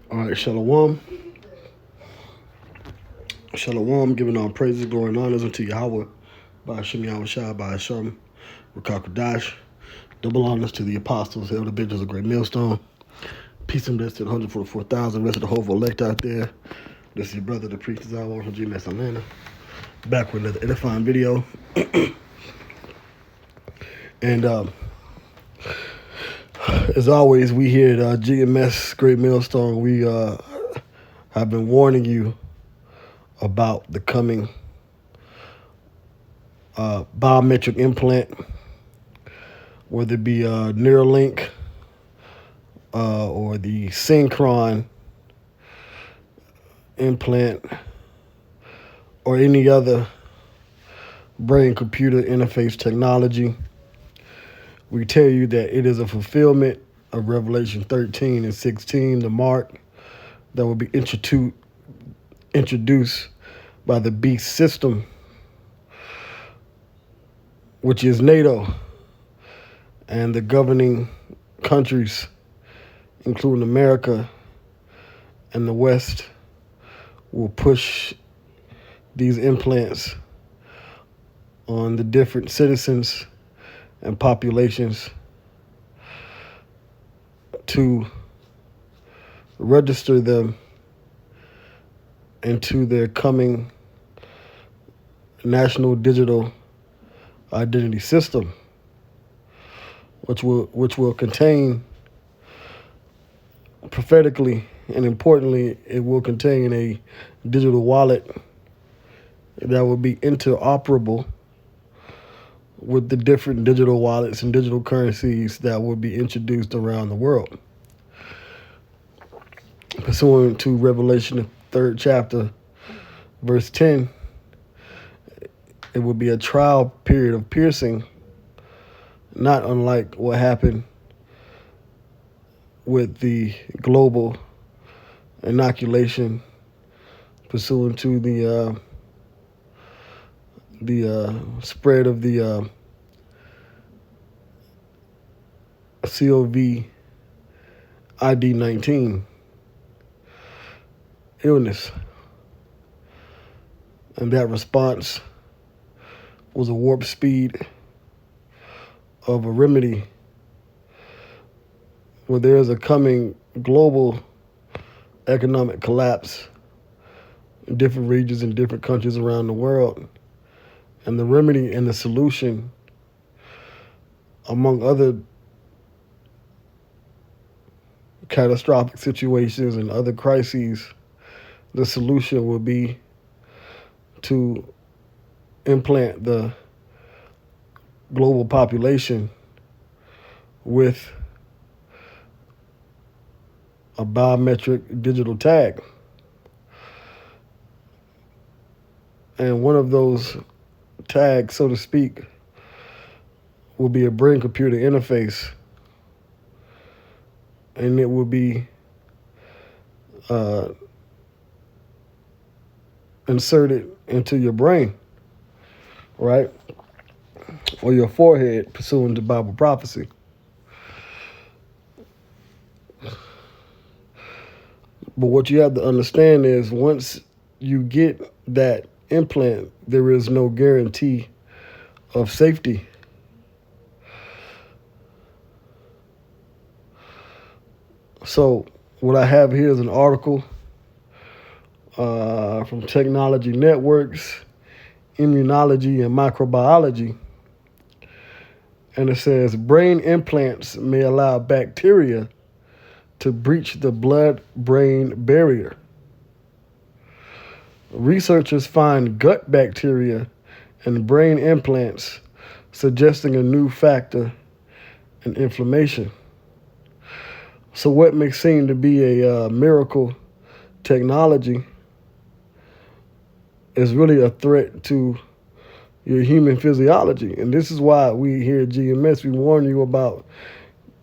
All right, Shalom. Shalom, giving all praises, glory, and honors unto Yahweh, by Hashem Yahweh Shai, by Hashem, Rakakadash. Double honors to the apostles, elder bishops of Great Millstone. Peace and blessings to the 144,000, rest of the whole elect out there. This is your brother, the priest, Zawa from GMS Atlanta. Back with another edifying video. And as always, we here at GMS Great Millstone, we have been warning you about the coming biometric implant, whether it be Neuralink or the Synchron implant or any other brain-computer interface technology. We tell you that it is a fulfillment of Revelation 13 and 16, the mark that will be introduced by the beast system, which is NATO, and the governing countries, including America and the West, will push these implants on the different citizens and populations to register them into their coming national digital identity system, which will contain, prophetically and importantly, it will contain a digital wallet that will be interoperable with the different digital wallets and digital currencies that will be introduced around the world. Pursuant to Revelation, the 3rd chapter, verse 10, it will be a trial period of piercing, not unlike what happened with the global inoculation pursuant to the spread of the COVID-19 illness. And that response was a warp speed of a remedy where there is a coming global economic collapse in different regions and different countries around the world. And the remedy and the solution, among other catastrophic situations and other crises, the solution will be to implant the global population with a biometric digital tag. And one of those tags, so to speak, will be a brain-computer interface, and it will be inserted into your brain, right, or your forehead, pursuant to Bible prophecy. But what you have to understand is once you get that implant, there is no guarantee of safety. So what I have here is an article from Technology Networks, Immunology and Microbiology. And it says, brain implants may allow bacteria to breach the blood-brain barrier. Researchers find gut bacteria in brain implants, suggesting a new factor in inflammation. So what may seem to be a miracle technology is really a threat to your human physiology. And this is why we here at GMS, we warn you about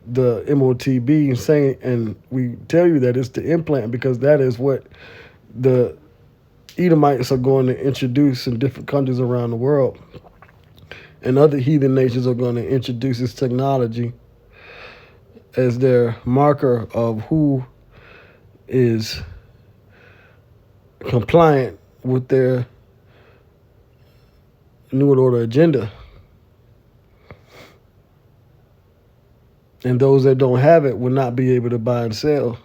the Motb and we tell you that it's the implant, because that is what the Edomites are going to introduce in different countries around the world. And other heathen nations are going to introduce this technology as their marker of who is compliant with their New World Order agenda. And those that don't have it will not be able to buy and sell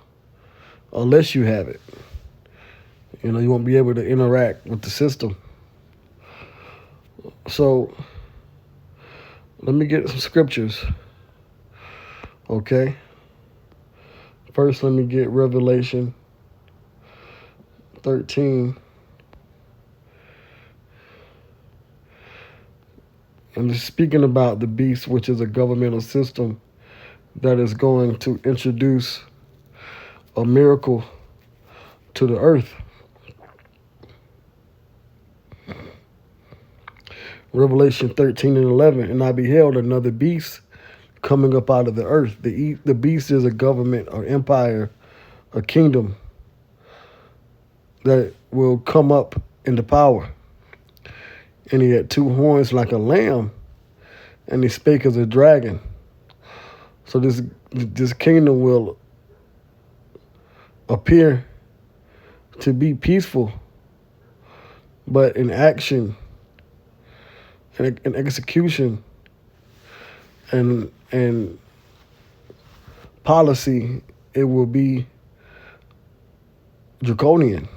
unless you have it. You know, you won't be able to interact with the system. So let me get some scriptures. Okay. First, let me get Revelation 13. And it's speaking about the beast, which is a governmental system that is going to introduce a miracle to the earth. Revelation 13 and 11. And I beheld another beast coming up out of the earth. The beast is a government or empire, a kingdom that will come up into power. And he had two horns like a lamb, and he spake as a dragon. So this kingdom will appear to be peaceful, but in action and in execution and policy, it will be draconian.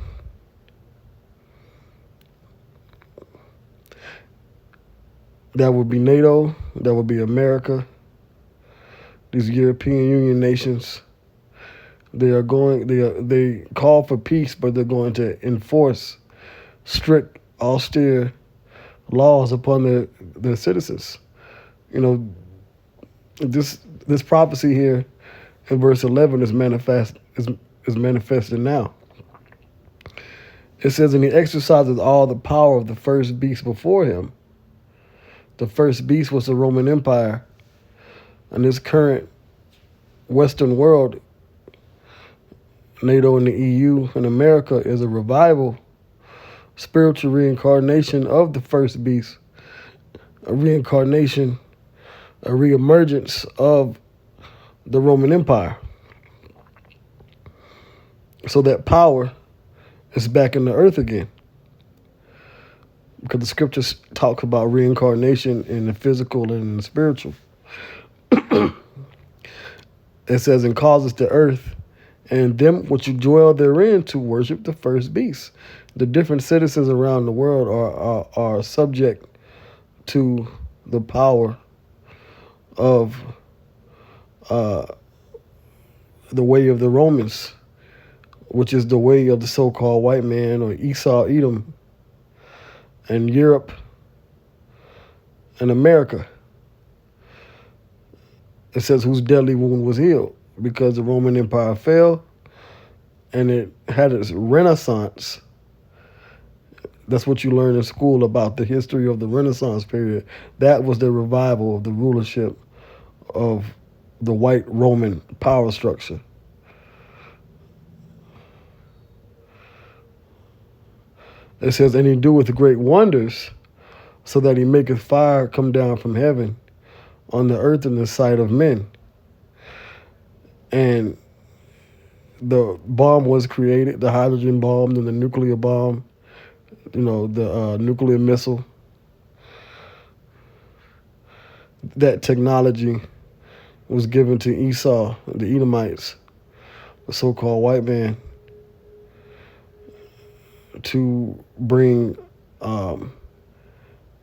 That would be NATO, that would be America, these European Union nations. They call for peace, but they're going to enforce strict, austere laws upon their citizens. You know, this prophecy here in verse 11 is manifested now. It says, and he exercises all the power of the first beast before him. The first beast was the Roman Empire. And this current Western world, NATO and the EU and America, is a revival, spiritual reincarnation of the first beast, a reincarnation, a reemergence of the Roman Empire. So that power is back in the earth again. Because the scriptures talk about reincarnation in the physical and the spiritual. It says, and causes the earth and them which dwell therein to worship the first beast. The different citizens around the world are subject to the power of the way of the Romans, which is the way of the so-called white man, or Esau, Edom, and Europe and America. It says whose deadly wound was healed, because the Roman Empire fell and it had its renaissance. That's what you learn in school about the history of the Renaissance period. That was the revival of the rulership of the white Roman power structure. It says, and he doeth great wonders, so that he maketh fire come down from heaven on the earth in the sight of men. And the bomb was created, the hydrogen bomb and the nuclear bomb, you know, the nuclear missile. That technology was given to Esau, the Edomites, the so-called white man, to bring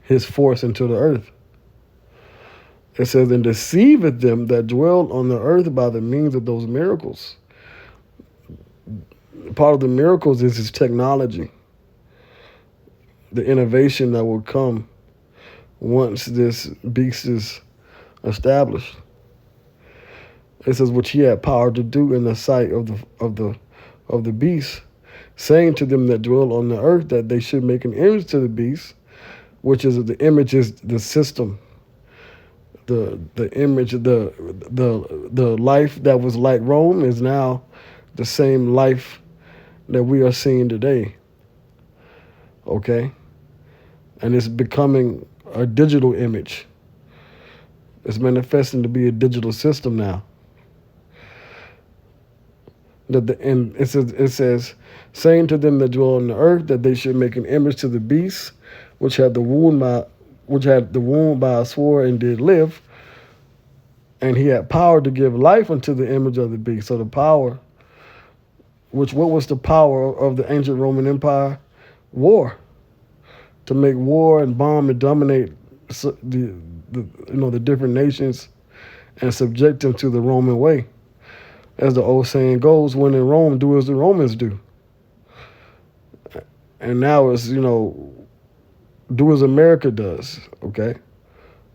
his force into the earth. It says, and deceiveth them that dwell on the earth by the means of those miracles. Part of the miracles is his technology, the innovation that will come once this beast is established. It says, which he had power to do in the sight of the beast, saying to them that dwell on the earth that they should make an image to the beast, which is the image is the system. The image, the life that was like Rome is now the same life that we are seeing today. Okay? And it's becoming a digital image. It's manifesting to be a digital system now. And it says, saying to them that dwell on the earth that they should make an image to the beast, which had the wound by a sword and did live, and he had power to give life unto the image of the beast. So the power, what was the power of the ancient Roman Empire? War. To make war and bomb and dominate the different nations and subject them to the Roman way. As the old saying goes, when in Rome, do as the Romans do. And now it's, do as America does, okay?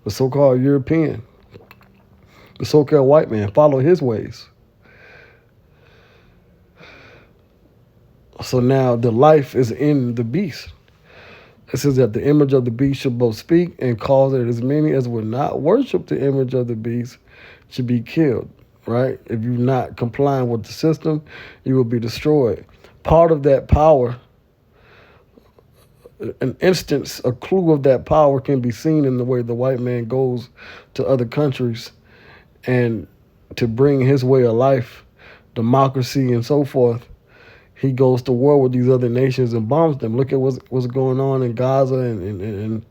The so-called European, the so-called white man, follow his ways. So now the life is in the beast. It says that the image of the beast should both speak and cause that as many as would not worship the image of the beast should be killed, right? If you're not complying with the system, you will be destroyed. Part of that power, an instance, a clue of that power can be seen in the way the white man goes to other countries and to bring his way of life, democracy, and so forth. He goes to war with these other nations and bombs them. Look at what's going on in Gaza and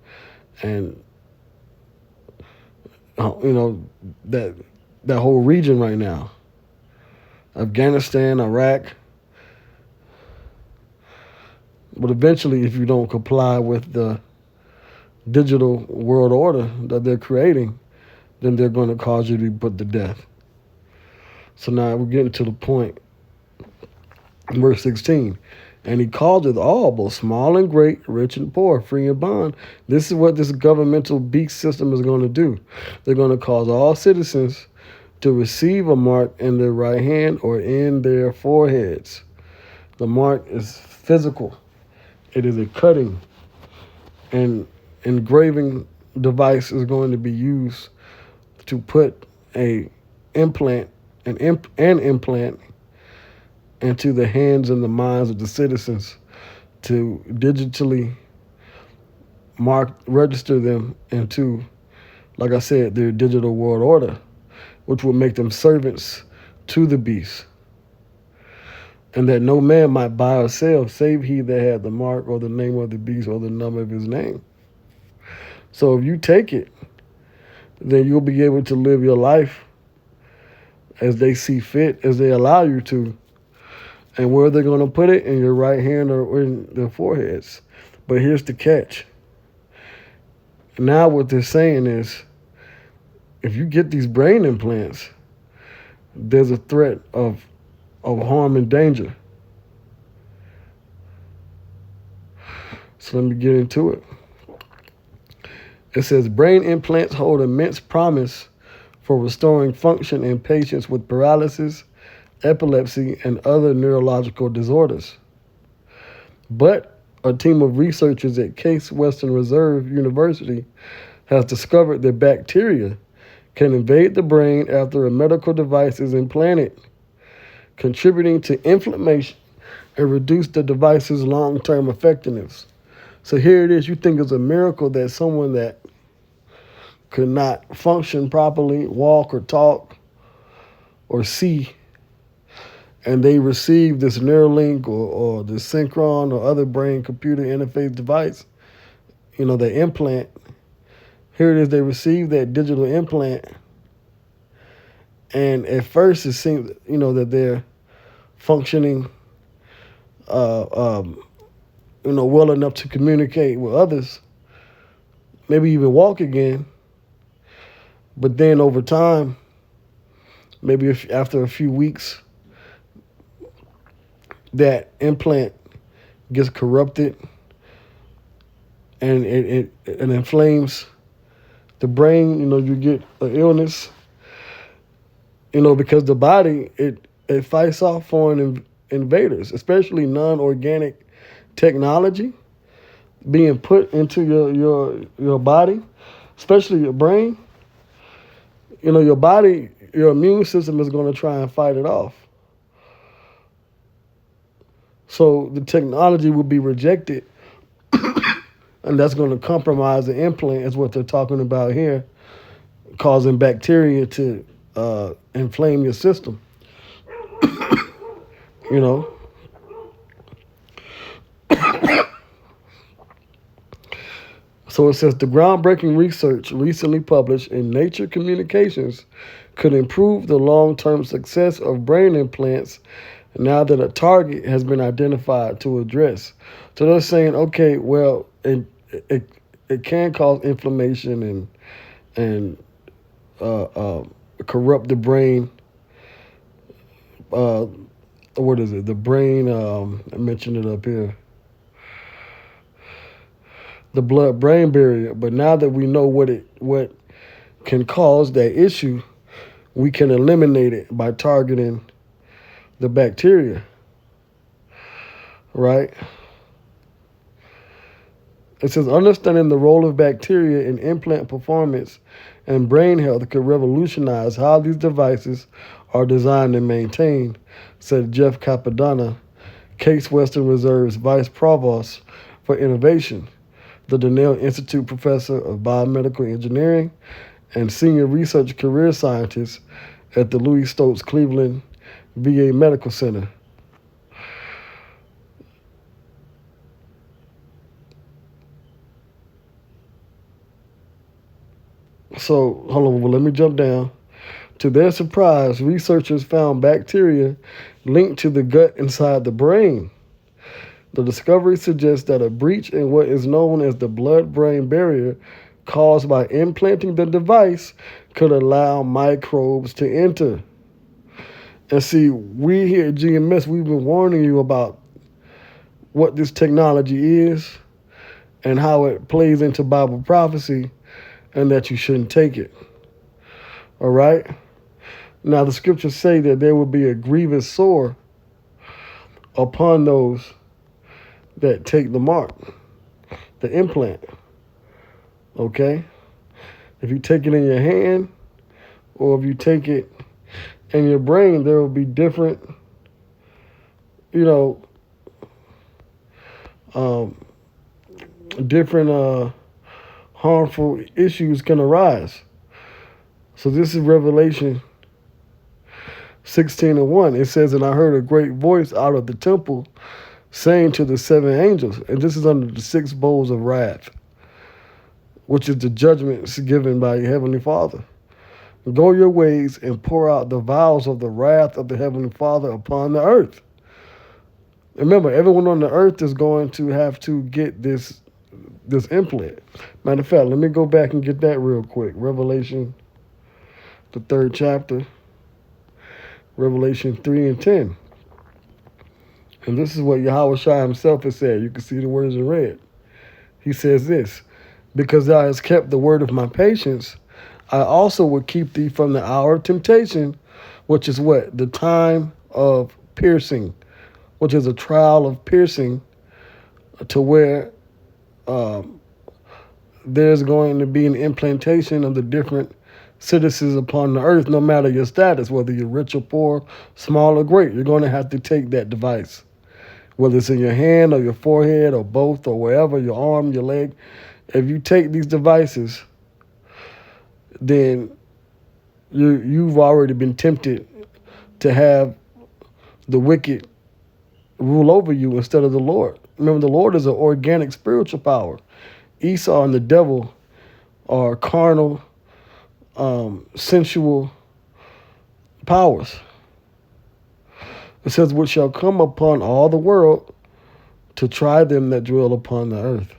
that whole region right now. Afghanistan, Iraq. But eventually, if you don't comply with the digital world order that they're creating, then they're going to cause you to be put to death. So now we're getting to the point. Verse 16, and he calleth all, both small and great, rich and poor, free and bond. This is what this governmental beast system is going to do. They're going to cause all citizens to receive a mark in their right hand or in their foreheads. The mark is physical. It is a cutting and engraving device is going to be used to put an implant into the hands and the minds of the citizens to digitally register them into, like I said, their digital world order, which will make them servants to the beast. And that no man might buy or sell, save he that had the mark or the name of the beast or the number of his name. So if you take it, then you'll be able to live your life as they see fit, as they allow you to. And where they're going to put it, in your right hand or in their foreheads. But here's the catch. Now what they're saying is, if you get these brain implants, there's a threat of harm and danger. So let me get into it. It says, brain implants hold immense promise for restoring function in patients with paralysis, epilepsy, and other neurological disorders. But a team of researchers at Case Western Reserve University has discovered that bacteria can invade the brain after a medical device is implanted, contributing to inflammation and reduce the device's long-term effectiveness. So here it is. You think it's a miracle that someone that could not function properly, walk or talk or see, and they receive this Neuralink or the Synchron or other brain-computer interface device, the implant. Here it is, they receive that digital implant, and at first it seems, that they're functioning, well enough to communicate with others, maybe even walk again. But then over time, maybe after a few weeks, that implant gets corrupted and it inflames the brain. You get an illness, because the body, it fights off foreign invaders, especially non-organic technology being put into your body, especially your brain. Your body, your immune system is going to try and fight it off. So the technology will be rejected, and that's going to compromise the implant, is what they're talking about here, causing bacteria to inflame your system. You know, so it says the groundbreaking research recently published in Nature Communications could improve the long-term success of brain implants now that a target has been identified to address. So they're saying, okay, well, it, it can cause inflammation and uh, uh, corrupt the brain. Uh, what is it? The brain. I mentioned it up here. The blood-brain barrier. But now that we know what can cause that issue, we can eliminate it by targeting the bacteria. Right? It says understanding the role of bacteria in implant performance and brain health could revolutionize how these devices are designed and maintained, said Jeff Capadonna, Case Western Reserve's Vice Provost for Innovation, the Donnell Institute Professor of Biomedical Engineering and Senior Research Career Scientist at the Louis Stokes Cleveland VA Medical Center. So, hold on, well, let me jump down. To their surprise, researchers found bacteria linked to the gut inside the brain. The discovery suggests that a breach in what is known as the blood-brain barrier caused by implanting the device could allow microbes to enter. And see, we here at GMS, we've been warning you about what this technology is and how it plays into Bible prophecy and that you shouldn't take it. All right? Now, the scriptures say that there will be a grievous sore upon those that take the mark, the implant. Okay? If you take it in your hand or if you take it in your brain, there will be different, different harmful issues can arise. So this is Revelation 16:1. It says, and I heard a great voice out of the temple saying to the seven angels, and this is under the 6 bowls of wrath, which is the judgments given by your heavenly Father. Go your ways and pour out the vials of the wrath of the heavenly Father upon the earth. Remember, everyone on the earth is going to have to get this implant. Matter of fact, let me go back and get that real quick. Revelation, the 3rd chapter, Revelation 3 and 10. And this is what Yahweh Shai himself has said. You can see the words in red. He says this, because thou hast kept the word of my patience, I also will keep thee from the hour of temptation, which is what? The time of piercing, which is a trial of piercing, to where there's going to be an implantation of the different citizens upon the earth, no matter your status, whether you're rich or poor, small or great. You're going to have to take that device, whether it's in your hand or your forehead or both or wherever, your arm, your leg. If you take these devices, then you've already been tempted to have the wicked rule over you instead of the Lord. Remember, the Lord is an organic spiritual power. Esau and the devil are carnal, sensual powers. It says, which shall come upon all the world to try them that dwell upon the earth.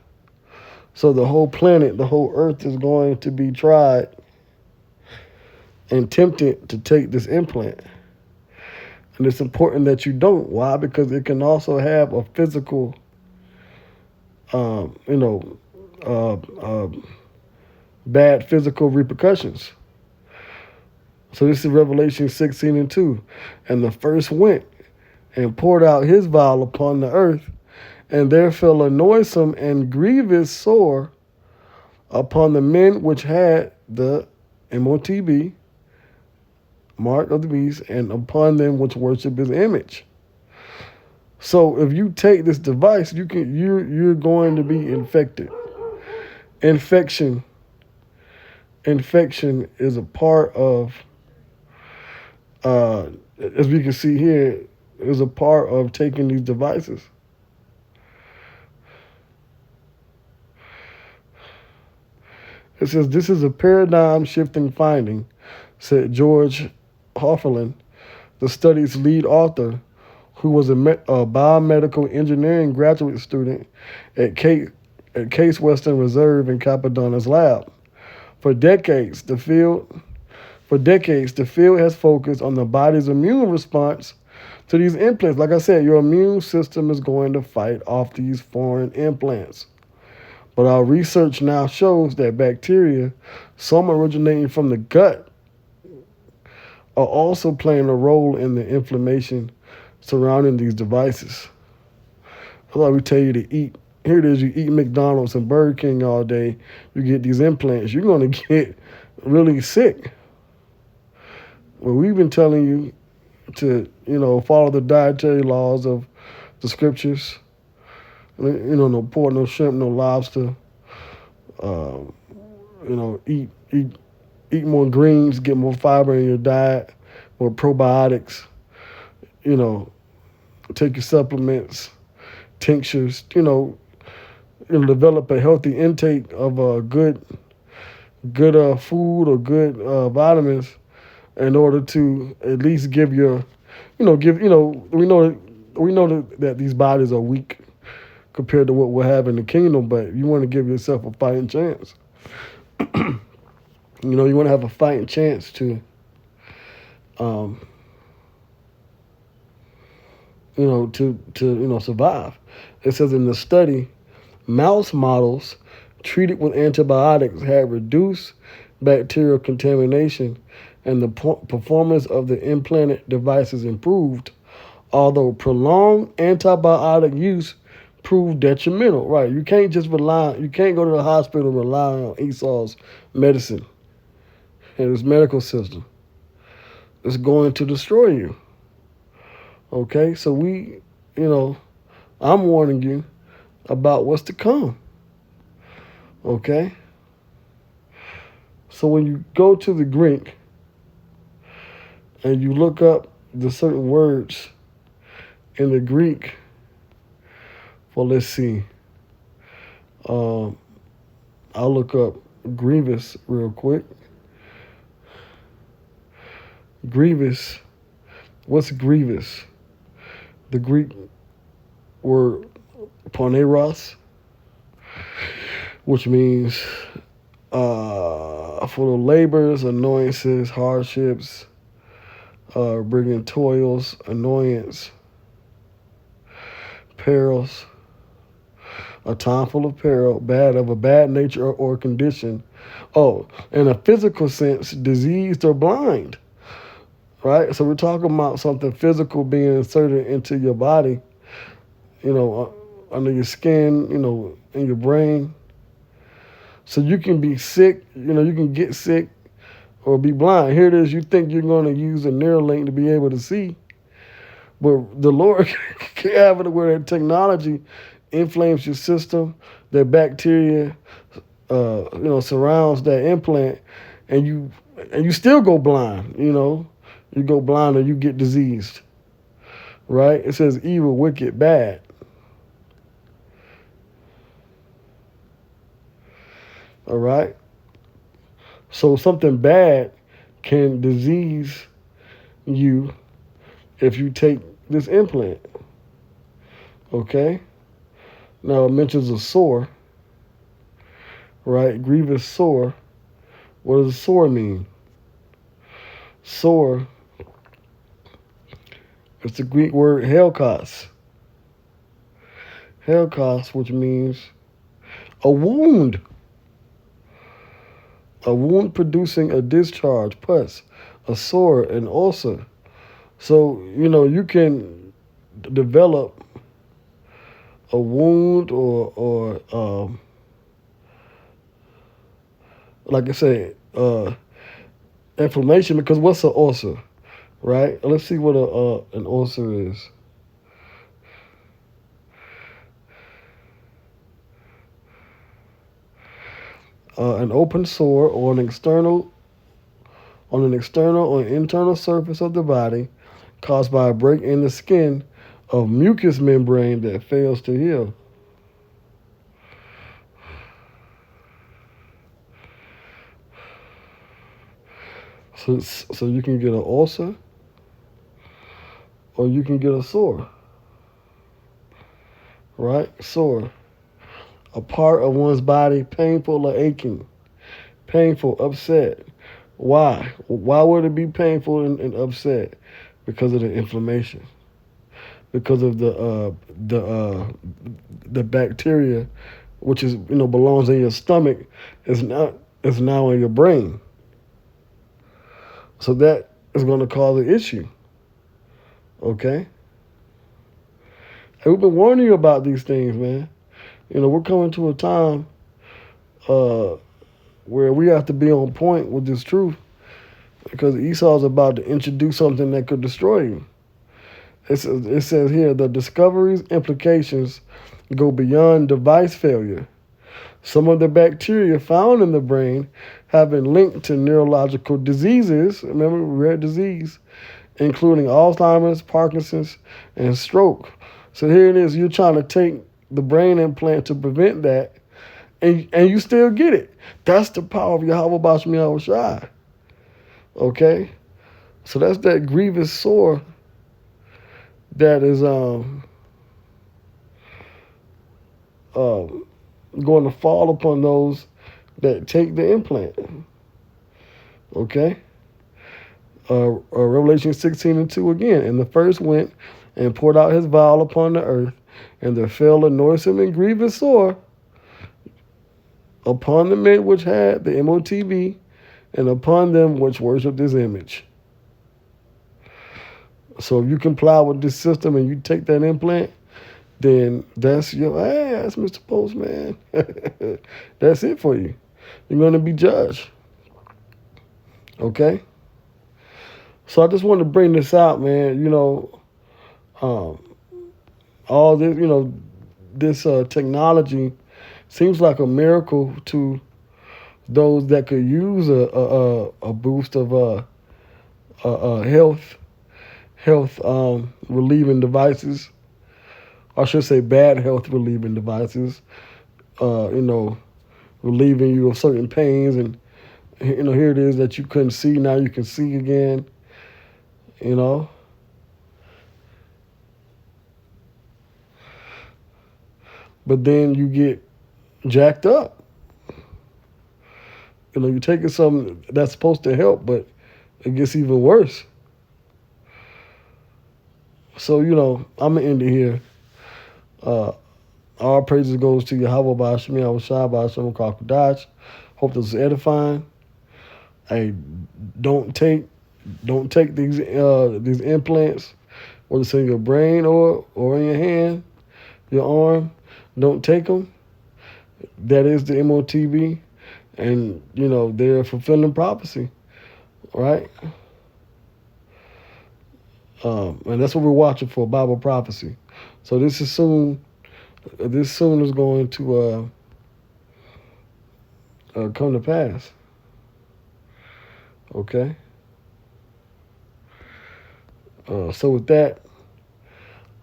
So the whole planet, the whole earth is going to be tried and tempted to take this implant. And it's important that you don't. Why? Because it can also have a physical, bad physical repercussions. So this is Revelation 16:2. And the first went and poured out his vial upon the earth, and there fell a noisome and grievous sore upon the men which had the Motb, mark of the beast, and upon them which worship his image. So if you take this device, you're going to be infected. Infection is a part of, as we can see here, is a part of taking these devices. It says this is a paradigm shifting finding, said George Hofferlin, the study's lead author, who was a biomedical engineering graduate student at Case Western Reserve in Capodanno's lab. For decades, the field has focused on the body's immune response to these implants. Like I said, your immune system is going to fight off these foreign implants. But our research now shows that bacteria, some originating from the gut, are also playing a role in the inflammation surrounding these devices. That's why we tell you to eat. Here it is, you eat McDonald's and Burger King all day, you get these implants, you're going to get really sick. Well, we've been telling you to, follow the dietary laws of the scriptures. No pork, no shrimp, no lobster. Eat more greens, get more fiber in your diet, more probiotics. Take your supplements, tinctures. Develop a healthy intake of good food or good vitamins in order to at least give your, we know that these bodies are weak compared to what we'll have in the kingdom, but you want to give yourself a fighting chance. You want to have a fighting chance to, survive. It says in the study, mouse models treated with antibiotics had reduced bacterial contamination and the performance of the implanted devices improved, although prolonged antibiotic use proved detrimental. Right? You can't go to the hospital and rely on Esau's medicine and his medical system. It's going to destroy you. Okay? So I'm warning you about what's to come. Okay? So when you go to the Greek and you look up the certain words in the Greek, well, let's see. I'll look up grievous real quick. Grievous. What's grievous? The Greek word poneros, which means for the labors, annoyances, hardships, bringing toils, annoyance, perils, a time full of peril, of a bad nature or condition. Oh, in a physical sense, diseased or blind. Right? So we're talking about something physical being inserted into your body, under your skin, in your brain. So you can be sick, you can get sick or be blind. Here it is, you think you're going to use a Neuralink to be able to see. But the Lord can't have it where that technology inflames your system, that bacteria, surrounds that implant, and you still go blind, You go blind or you get diseased, right? It says evil, wicked, bad. All right? So something bad can disease you if you take this implant. Okay? Now it mentions a sore, right? Grievous sore. What does sore mean? Sore, it's the Greek word helkos. Helkos, which means a wound. A wound producing a discharge, pus, a sore, an ulcer. So, you can develop a wound or like I said, inflammation, because what's an ulcer, right? Let's see what an ulcer is. An open sore on an external or internal surface of the body, caused by a break in the skin of mucous membrane that fails to heal. So you can get an ulcer or you can get a sore, right? Sore. A part of one's body painful or aching, painful, upset. Why? Why would it be painful and upset? Because of the inflammation. Because of the bacteria, which is belongs in your stomach, is now in your brain. So that is going to cause an issue. Okay. And we've been warning you about these things, man. We're coming to a time where we have to be on point with this truth because Esau's about to introduce something that could destroy you. It says here the discovery's implications go beyond device failure. Some of the bacteria found in the brain have been linked to neurological diseases. Remember, rare disease, including Alzheimer's, Parkinson's, and stroke. So here it is. You're trying to take the brain implant to prevent that, and you still get it. That's the power of Yahweh Bashmi Yahweh Shai. Okay? So that's that grievous sore that is going to fall upon those that take the implant. Okay? Revelation 16:2 again. And the first went and poured out his vial upon the earth, and there fell a noisome and grievous sore upon the men which had the Motb, and upon them which worship this image. So if you comply with this system and you take that implant, then that's your ass, Mr. Postman. That's it for you. You're going to be judged. Okay? So I just wanted to bring this out, man. All this, this technology seems like a miracle to those that could use a boost of health relieving devices. I should say bad health relieving devices. Relieving you of certain pains, and here it is that you couldn't see, now you can see again. But then you get jacked up. You're taking something that's supposed to help, but it gets even worse. So, I'm going to end it here. All praises goes to Yahweh Bashmi, Yahweh Shai, Basham Kakadash. Hope this is edifying. Hey, don't take these implants, whether it's in your brain or in your hand, your arm. Don't take them. That is the Motb, and they're fulfilling prophecy, right? And that's what we're watching for, Bible prophecy. So this soon is going to come to pass. Okay. So with that,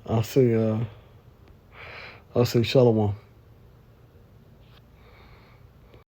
I'll say shalom.